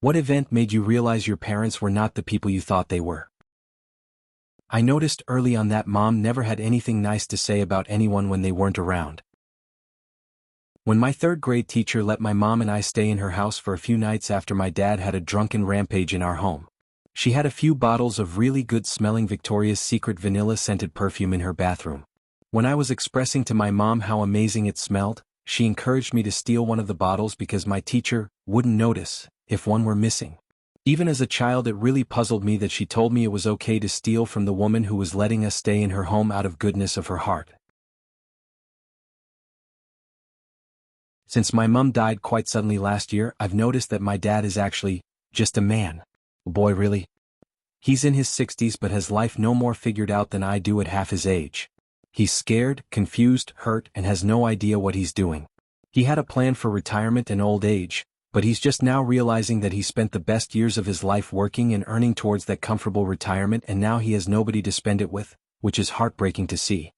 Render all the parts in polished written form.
What event made you realize your parents were not the people you thought they were? I noticed early on that Mom never had anything nice to say about anyone when they weren't around. When my third-grade teacher let my mom and I stay in her house for a few nights after my dad had a drunken rampage in our home. She had a few bottles of really good-smelling Victoria's Secret vanilla-scented perfume in her bathroom. When I was expressing to my mom how amazing it smelled, she encouraged me to steal one of the bottles because my teacher wouldn't notice if one were missing. Even as a child, it really puzzled me that she told me it was okay to steal from the woman who was letting us stay in her home out of goodness of her heart. Since my mom died quite suddenly last year, I've noticed that my dad is actually just a man. Boy, really? He's in his 60s but has life no more figured out than I do at half his age. He's scared, confused, hurt, and has no idea what he's doing. He had a plan for retirement and old age, but he's just now realizing that he spent the best years of his life working and earning towards that comfortable retirement, and now he has nobody to spend it with, which is heartbreaking to see.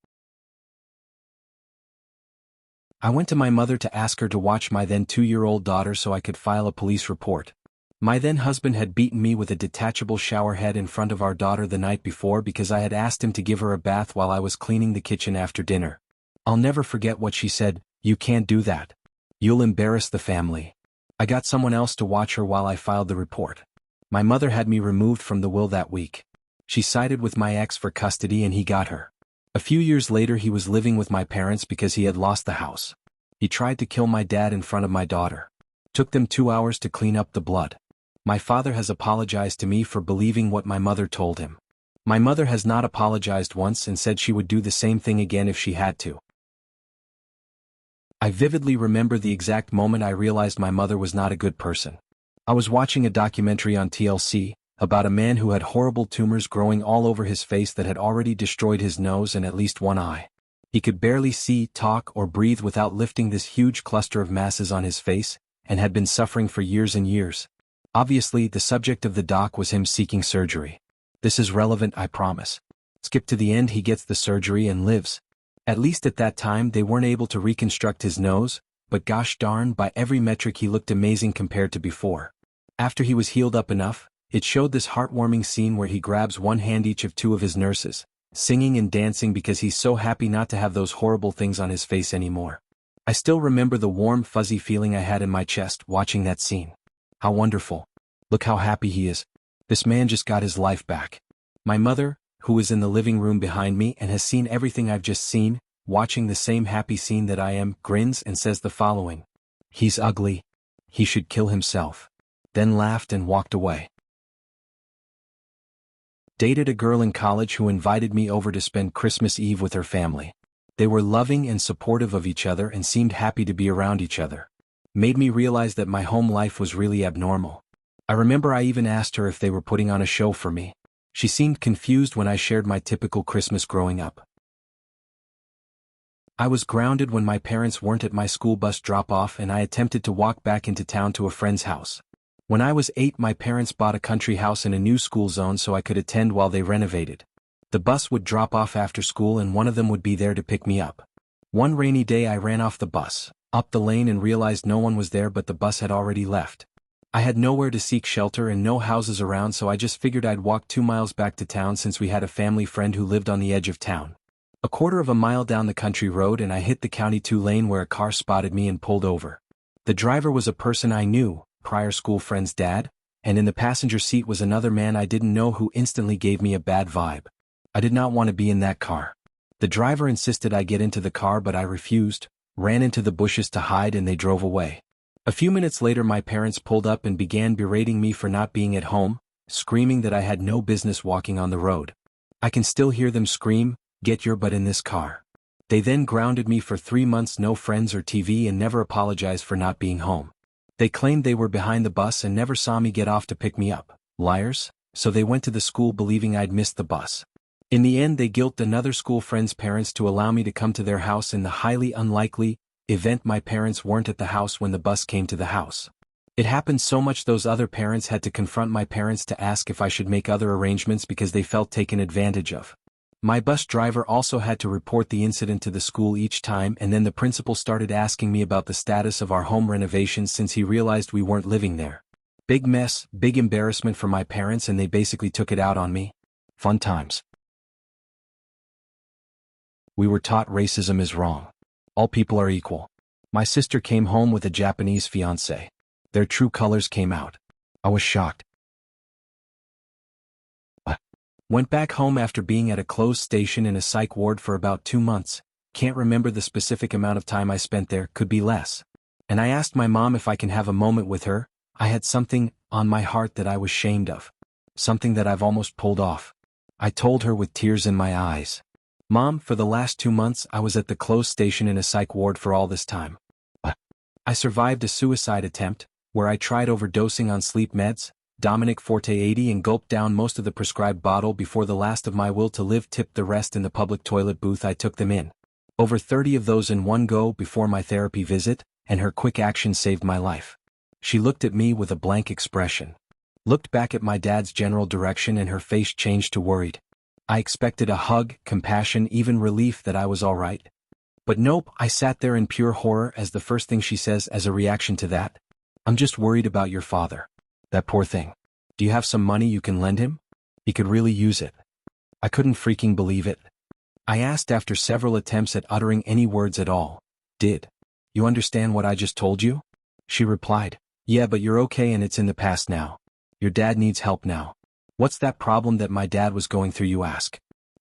I went to my mother to ask her to watch my then 2-year-old daughter so I could file a police report. My then husband had beaten me with a detachable shower head in front of our daughter the night before because I had asked him to give her a bath while I was cleaning the kitchen after dinner. I'll never forget what she said: "You can't do that. You'll embarrass the family." I got someone else to watch her while I filed the report. My mother had me removed from the will that week. She sided with my ex for custody and he got her. A few years later he was living with my parents because he had lost the house. He tried to kill my dad in front of my daughter. Took them 2 hours to clean up the blood. My father has apologized to me for believing what my mother told him. My mother has not apologized once and said she would do the same thing again if she had to. I vividly remember the exact moment I realized my mother was not a good person. I was watching a documentary on TLC about a man who had horrible tumors growing all over his face that had already destroyed his nose and at least one eye. He could barely see, talk, or breathe without lifting this huge cluster of masses on his face, and had been suffering for years and years. Obviously, the subject of the doc was him seeking surgery. This is relevant, I promise. Skip to the end, he gets the surgery and lives. At least at that time they weren't able to reconstruct his nose, but gosh darn, by every metric he looked amazing compared to before. After he was healed up enough, it showed this heartwarming scene where he grabs one hand each of 2 of his nurses, singing and dancing because he's so happy not to have those horrible things on his face anymore. I still remember the warm, fuzzy feeling I had in my chest watching that scene. How wonderful. Look how happy he is. This man just got his life back. My mother, who is in the living room behind me and has seen everything I've just seen, watching the same happy scene that I am, grins and says the following: "He's ugly. He should kill himself." Then laughed and walked away. Dated a girl in college who invited me over to spend Christmas Eve with her family. They were loving and supportive of each other and seemed happy to be around each other. Made me realize that my home life was really abnormal. I remember I even asked her if they were putting on a show for me. She seemed confused when I shared my typical Christmas growing up. I was grounded when my parents weren't at my school bus drop-off and I attempted to walk back into town to a friend's house. When I was 8, my parents bought a country house in a new school zone so I could attend while they renovated. The bus would drop off after school and one of them would be there to pick me up. One rainy day I ran off the bus, up the lane, and realized no one was there, but the bus had already left. I had nowhere to seek shelter and no houses around, so I just figured I'd walk 2 miles back to town since we had a family friend who lived on the edge of town. A quarter of a mile down the country road and I hit the County 2 lane where a car spotted me and pulled over. The driver was a person I knew, prior school friend's dad, and in the passenger seat was another man I didn't know who instantly gave me a bad vibe. I did not want to be in that car. The driver insisted I get into the car but I refused, ran into the bushes to hide, and they drove away. A few minutes later my parents pulled up and began berating me for not being at home, screaming that I had no business walking on the road. I can still hear them scream, "Get your butt in this car." They then grounded me for 3 months, no friends or TV, and never apologized for not being home. They claimed they were behind the bus and never saw me get off to pick me up. Liars. So they went to the school believing I'd missed the bus. In the end they guilted another school friend's parents to allow me to come to their house in the highly unlikely event my parents weren't at the house when the bus came to the house. It happened so much those other parents had to confront my parents to ask if I should make other arrangements because they felt taken advantage of. My bus driver also had to report the incident to the school each time, and then the principal started asking me about the status of our home renovations since he realized we weren't living there. Big mess, big embarrassment for my parents, and they basically took it out on me. Fun times. We were taught racism is wrong. All people are equal. My sister came home with a Japanese fiancé. Their true colors came out. I was shocked. Went back home after being at a closed station in a psych ward for about 2 months. Can't remember the specific amount of time I spent there, could be less. And I asked my mom if I can have a moment with her. I had something on my heart that I was ashamed of. Something that I've almost pulled off. I told her with tears in my eyes. Mom, for the last 2 months I was at the closed station in a psych ward for all this time. I survived a suicide attempt, where I tried overdosing on sleep meds, Dominic Forte 80, and gulped down most of the prescribed bottle before the last of my will to live tipped the rest in the public toilet booth I took them in. Over 30 of those in one go before my therapy visit, and her quick action saved my life. She looked at me with a blank expression. Looked back at my dad's general direction and her face changed to worried. I expected a hug, compassion, even relief that I was all right. But nope, I sat there in pure horror as the first thing she says as a reaction to that. I'm just worried about your father. That poor thing. Do you have some money you can lend him? He could really use it. I couldn't freaking believe it. I asked after several attempts at uttering any words at all. Did you understand what I just told you? She replied, yeah, but you're okay and it's in the past now. Your dad needs help now. What's that problem that my dad was going through, you ask?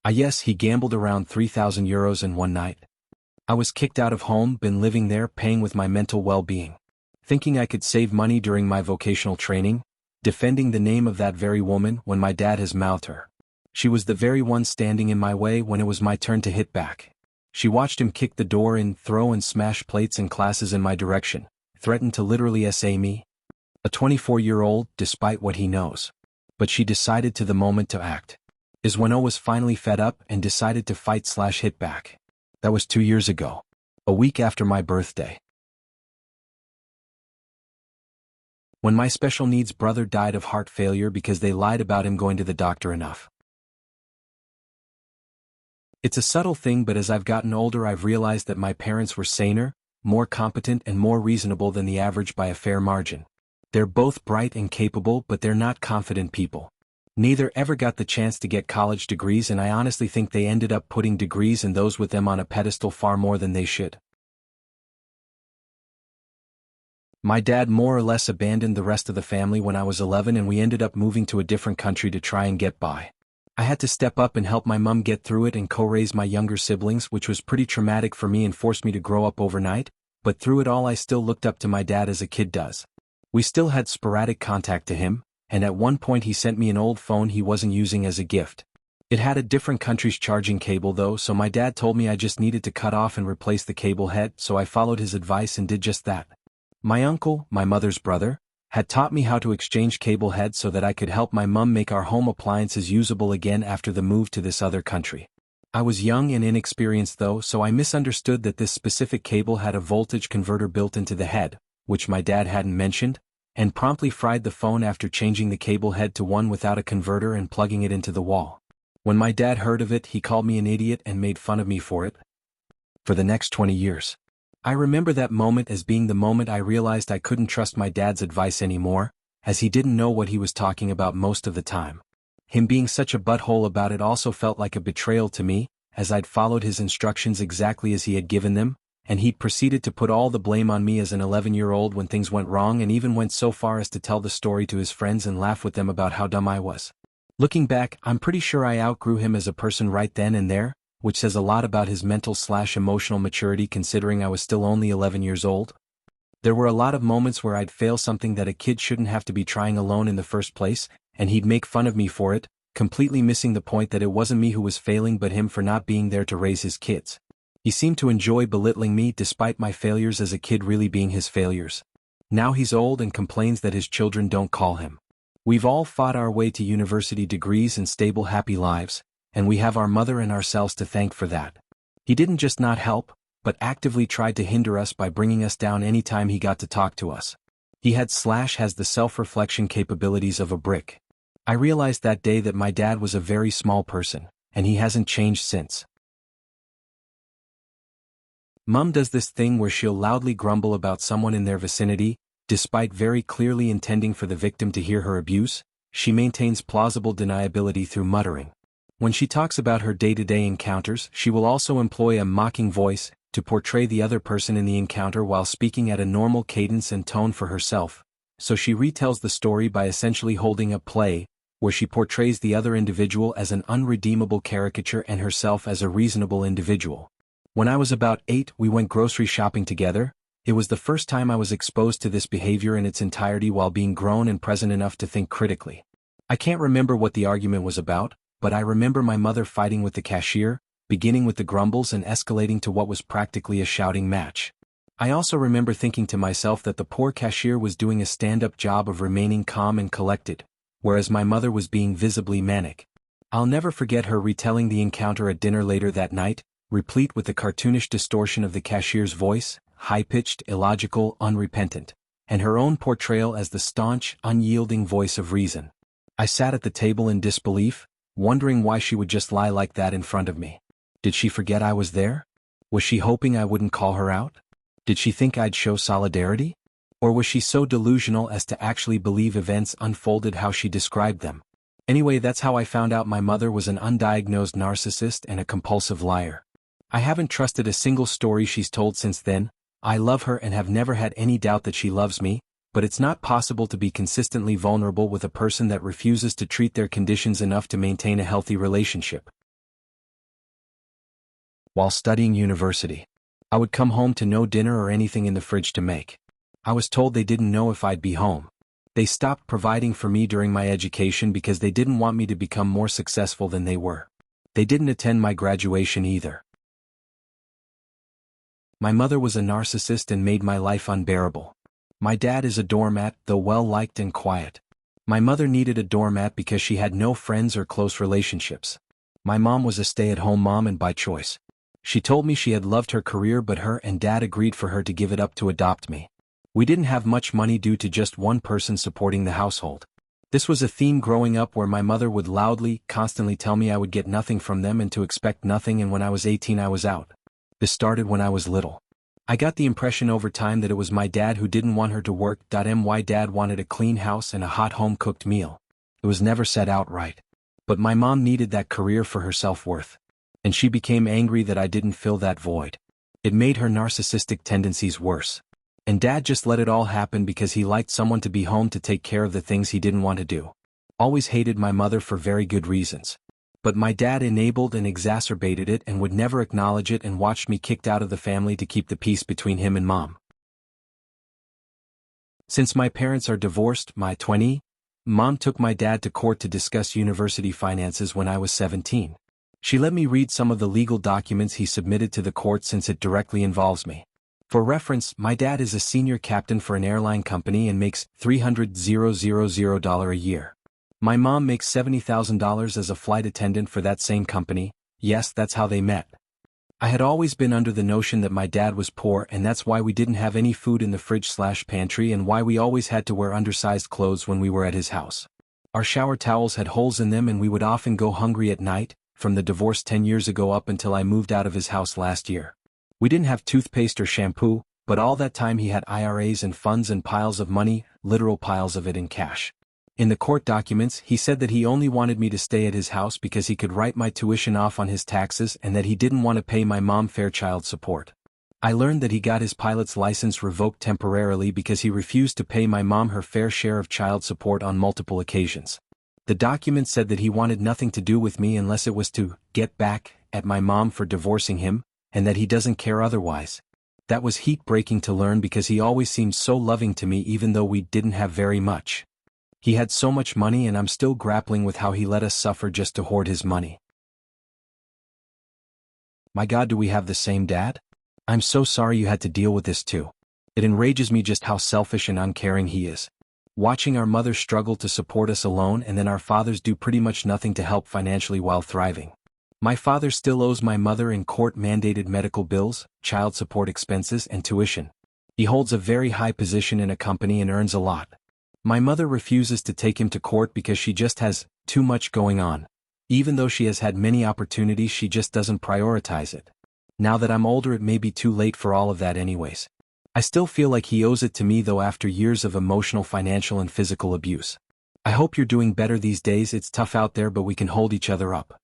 Yes, he gambled around €3,000 in one night. I was kicked out of home, been living there paying with my mental well-being. Thinking I could save money during my vocational training, defending the name of that very woman when my dad has mouthed her. She was the very one standing in my way when it was my turn to hit back. She watched him kick the door in, throw and smash plates and glasses in my direction, threatened to literally SA me. A 24-year-old, despite what he knows. But she decided to the moment to act. Is when I was finally fed up and decided to fight/hit back. That was 2 years ago. A week after my birthday. When my special needs brother died of heart failure because they lied about him going to the doctor enough. It's a subtle thing, but as I've gotten older I've realized that my parents were saner, more competent and more reasonable than the average by a fair margin. They're both bright and capable, but they're not confident people. Neither ever got the chance to get college degrees, and I honestly think they ended up putting degrees and those with them on a pedestal far more than they should. My dad more or less abandoned the rest of the family when I was 11 and we ended up moving to a different country to try and get by. I had to step up and help my mom get through it and co-raise my younger siblings, which was pretty traumatic for me and forced me to grow up overnight, but through it all I still looked up to my dad as a kid does. We still had sporadic contact to him, and at one point he sent me an old phone he wasn't using as a gift. It had a different country's charging cable though, so my dad told me I just needed to cut off and replace the cable head, so I followed his advice and did just that. My uncle, my mother's brother, had taught me how to exchange cable heads so that I could help my mom make our home appliances usable again after the move to this other country. I was young and inexperienced though, so I misunderstood that this specific cable had a voltage converter built into the head, which my dad hadn't mentioned, and promptly fried the phone after changing the cable head to one without a converter and plugging it into the wall. When my dad heard of it, he called me an idiot and made fun of me for it. For the next 20 years. I remember that moment as being the moment I realized I couldn't trust my dad's advice anymore, as he didn't know what he was talking about most of the time. Him being such a butthole about it also felt like a betrayal to me, as I'd followed his instructions exactly as he had given them, and he'd proceeded to put all the blame on me as an 11-year-old when things went wrong, and even went so far as to tell the story to his friends and laugh with them about how dumb I was. Looking back, I'm pretty sure I outgrew him as a person right then and there, which says a lot about his mental/emotional maturity considering I was still only 11 years old. There were a lot of moments where I'd fail something that a kid shouldn't have to be trying alone in the first place, and he'd make fun of me for it, completely missing the point that it wasn't me who was failing but him for not being there to raise his kids. He seemed to enjoy belittling me despite my failures as a kid really being his failures. Now he's old and complains that his children don't call him. We've all fought our way to university degrees and stable happy lives, and we have our mother and ourselves to thank for that. He didn't just not help, but actively tried to hinder us by bringing us down any time he got to talk to us. He has the self-reflection capabilities of a brick. I realized that day that my dad was a very small person, and he hasn't changed since. Mom does this thing where she'll loudly grumble about someone in their vicinity, Despite very clearly intending for the victim to hear her abuse, she maintains plausible deniability through muttering. When she talks about her day-to-day encounters, she will also employ a mocking voice to portray the other person in the encounter while speaking at a normal cadence and tone for herself. So she retells the story by essentially holding a play, where she portrays the other individual as an unredeemable caricature and herself as a reasonable individual. When I was about 8, we went grocery shopping together. It was the first time I was exposed to this behavior in its entirety while being grown and present enough to think critically. I can't remember what the argument was about, but I remember my mother fighting with the cashier, beginning with the grumbles and escalating to what was practically a shouting match. I also remember thinking to myself that the poor cashier was doing a stand-up job of remaining calm and collected, whereas my mother was being visibly manic. I'll never forget her retelling the encounter at dinner later that night, replete with the cartoonish distortion of the cashier's voice, high-pitched, illogical, unrepentant, and her own portrayal as the staunch, unyielding voice of reason. I sat at the table in disbelief, wondering why she would just lie like that in front of me. Did she forget I was there? Was she hoping I wouldn't call her out? Did she think I'd show solidarity? Or was she so delusional as to actually believe events unfolded how she described them? Anyway, that's how I found out my mother was an undiagnosed narcissist and a compulsive liar. I haven't trusted a single story she's told since then. I love her and have never had any doubt that she loves me, but it's not possible to be consistently vulnerable with a person that refuses to treat their conditions enough to maintain a healthy relationship. While studying university, I would come home to no dinner or anything in the fridge to make. I was told they didn't know if I'd be home. They stopped providing for me during my education because they didn't want me to become more successful than they were. They didn't attend my graduation either. My mother was a narcissist and made my life unbearable. My dad is a doormat, though well-liked and quiet. My mother needed a doormat because she had no friends or close relationships. My mom was a stay-at-home mom and by choice. She told me she had loved her career but her and dad agreed for her to give it up to adopt me. We didn't have much money due to just one person supporting the household. This was a theme growing up where my mother would loudly, constantly tell me I would get nothing from them and to expect nothing, and when I was 18 I was out. This started when I was little. I got the impression over time that it was my dad who didn't want her to work. My dad wanted a clean house and a hot home-cooked meal. It was never said outright. But my mom needed that career for her self-worth. And she became angry that I didn't fill that void. It made her narcissistic tendencies worse. And dad just let it all happen because he liked someone to be home to take care of the things he didn't want to do. Always hated my mother for very good reasons. But my dad enabled and exacerbated it and would never acknowledge it and watched me kicked out of the family to keep the peace between him and mom. Since my parents are divorced, mom took my dad to court to discuss university finances when I was 17. She let me read some of the legal documents he submitted to the court since it directly involves me. For reference, my dad is a senior captain for an airline company and makes $300,000 a year. My mom makes $70,000 as a flight attendant for that same company. Yes, that's how they met. I had always been under the notion that my dad was poor and that's why we didn't have any food in the fridge/pantry and why we always had to wear undersized clothes when we were at his house. Our shower towels had holes in them and we would often go hungry at night, from the divorce 10 years ago up until I moved out of his house last year. We didn't have toothpaste or shampoo, but all that time he had IRAs and funds and piles of money, literal piles of it in cash. In the court documents, he said that he only wanted me to stay at his house because he could write my tuition off on his taxes and that he didn't want to pay my mom fair child support. I learned that he got his pilot's license revoked temporarily because he refused to pay my mom her fair share of child support on multiple occasions. The document said that he wanted nothing to do with me unless it was to get back at my mom for divorcing him, and that he doesn't care otherwise. That was heat-breaking to learn because he always seemed so loving to me even though we didn't have very much. He had so much money and I'm still grappling with how he let us suffer just to hoard his money. My God, do we have the same dad? I'm so sorry you had to deal with this too. It enrages me just how selfish and uncaring he is. Watching our mothers struggle to support us alone and then our fathers do pretty much nothing to help financially while thriving. My father still owes my mother in court-mandated medical bills, child support expenses and tuition. He holds a very high position in a company and earns a lot. My mother refuses to take him to court because she just has too much going on. Even though she has had many opportunities, she just doesn't prioritize it. Now that I'm older, it may be too late for all of that anyways. I still feel like he owes it to me though after years of emotional, financial and physical abuse. I hope you're doing better these days. It's tough out there but we can hold each other up.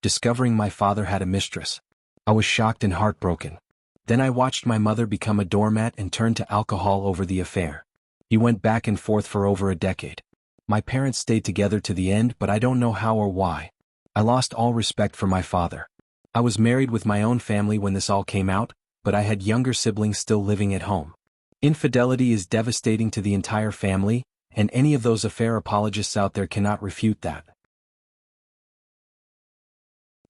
Discovering my father had a mistress. I was shocked and heartbroken. Then I watched my mother become a doormat and turn to alcohol over the affair. He went back and forth for over a decade. My parents stayed together to the end but I don't know how or why. I lost all respect for my father. I was married with my own family when this all came out, but I had younger siblings still living at home. Infidelity is devastating to the entire family, and any of those affair apologists out there cannot refute that.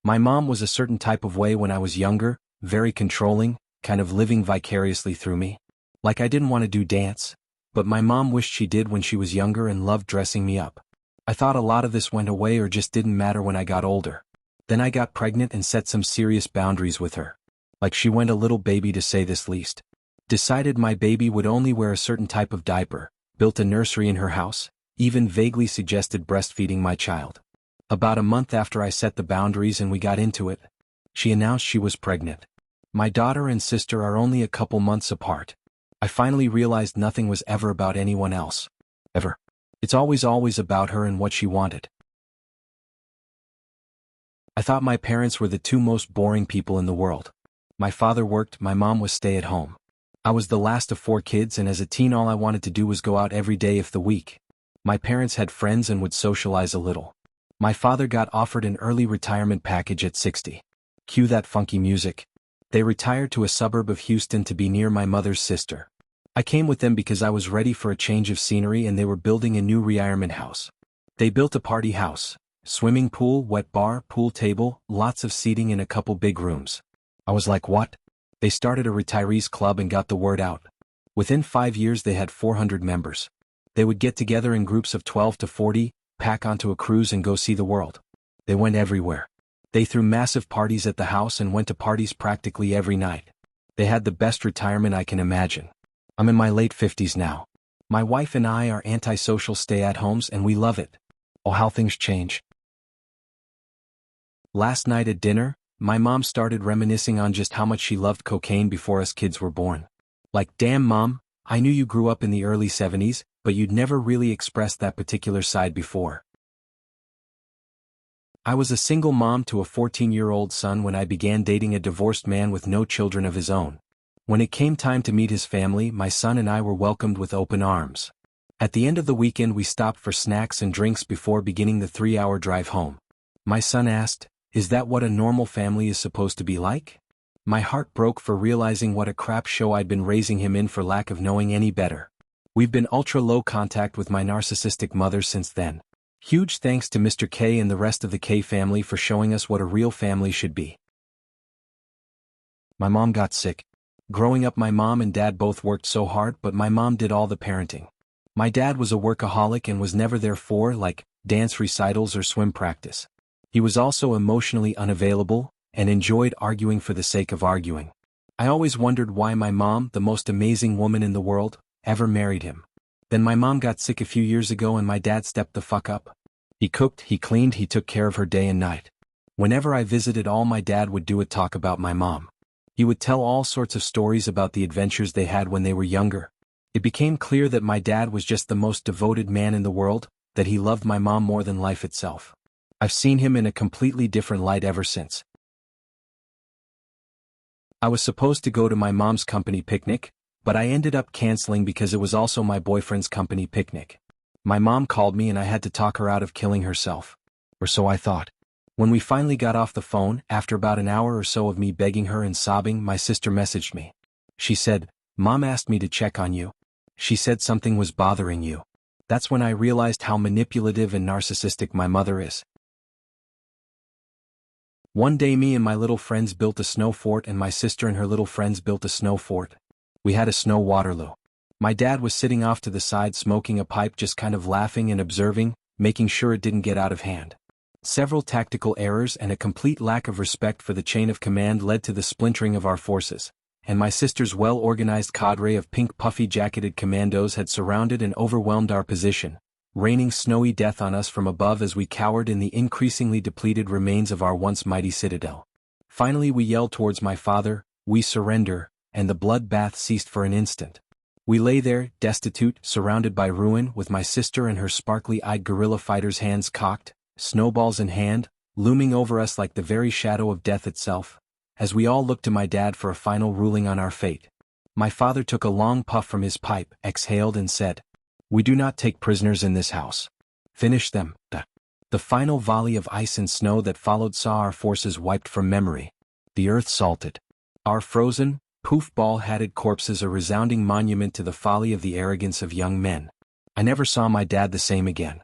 My mom was a certain type of way when I was younger, very controlling, kind of living vicariously through me. Like I didn't want to do dance, but my mom wished she did when she was younger and loved dressing me up. I thought a lot of this went away or just didn't matter when I got older. Then I got pregnant and set some serious boundaries with her. Like she went a little baby to say this least. Decided my baby would only wear a certain type of diaper, built a nursery in her house, even vaguely suggested breastfeeding my child. About a month after I set the boundaries and we got into it, she announced she was pregnant. My daughter and sister are only a couple months apart. I finally realized nothing was ever about anyone else. Ever. It's always about her and what she wanted. I thought my parents were the two most boring people in the world. My father worked, my mom was stay at home. I was the last of 4 kids and as a teen all I wanted to do was go out every day of the week. My parents had friends and would socialize a little. My father got offered an early retirement package at 60. Cue that funky music. They retired to a suburb of Houston to be near my mother's sister. I came with them because I was ready for a change of scenery and they were building a new retirement house. They built a party house, swimming pool, wet bar, pool table, lots of seating and a couple big rooms. I was like, what? They started a retirees club and got the word out. Within 5 years they had 400 members. They would get together in groups of 12 to 40, pack onto a cruise and go see the world. They went everywhere. They threw massive parties at the house and went to parties practically every night. They had the best retirement I can imagine. I'm in my late 50s now. My wife and I are antisocial stay-at-homes and we love it. Oh, how things change. Last night at dinner, my mom started reminiscing on just how much she loved cocaine before us kids were born. Like, damn mom, I knew you grew up in the early 70s, but you'd never really expressed that particular side before. I was a single mom to a 14-year-old son when I began dating a divorced man with no children of his own. When it came time to meet his family, my son and I were welcomed with open arms. At the end of the weekend we stopped for snacks and drinks before beginning the 3-hour drive home. My son asked, "Is that what a normal family is supposed to be like?" My heart broke for realizing what a crap show I'd been raising him in for lack of knowing any better. We've been ultra low contact with my narcissistic mother since then. Huge thanks to Mr. K and the rest of the K family for showing us what a real family should be. My mom got sick. Growing up my mom and dad both worked so hard but my mom did all the parenting. My dad was a workaholic and was never there for, like, dance recitals or swim practice. He was also emotionally unavailable, and enjoyed arguing for the sake of arguing. I always wondered why my mom, the most amazing woman in the world, ever married him. Then my mom got sick a few years ago and my dad stepped the fuck up. He cooked, he cleaned, he took care of her day and night. Whenever I visited all my dad would do would talk about my mom. He would tell all sorts of stories about the adventures they had when they were younger. It became clear that my dad was just the most devoted man in the world, that he loved my mom more than life itself. I've seen him in a completely different light ever since. I was supposed to go to my mom's company picnic, but I ended up canceling because it was also my boyfriend's company picnic. My mom called me and I had to talk her out of killing herself. Or so I thought. When we finally got off the phone, after about an hour or so of me begging her and sobbing, my sister messaged me. She said, "Mom asked me to check on you. She said something was bothering you." That's when I realized how manipulative and narcissistic my mother is. One day me and my little friends built a snow fort and my sister and her little friends built a snow fort. We had a snow Waterloo. My dad was sitting off to the side smoking a pipe, just kind of laughing and observing, making sure it didn't get out of hand. Several tactical errors and a complete lack of respect for the chain of command led to the splintering of our forces, and my sister's well-organized cadre of pink puffy-jacketed commandos had surrounded and overwhelmed our position, raining snowy death on us from above as we cowered in the increasingly depleted remains of our once mighty citadel. Finally we yelled towards my father, "We surrender, and the bloodbath ceased for an instant. We lay there, destitute, surrounded by ruin, with my sister and her sparkly-eyed guerrilla fighters, hands cocked, snowballs in hand, looming over us like the very shadow of death itself, as we all looked to my dad for a final ruling on our fate. My father took a long puff from his pipe, exhaled and said, "We do not take prisoners in this house. Finish them." The final volley of ice and snow that followed saw our forces wiped from memory. The earth salted. Our frozen, poof-ball-hatted corpses a resounding monument to the folly of the arrogance of young men. I never saw my dad the same again.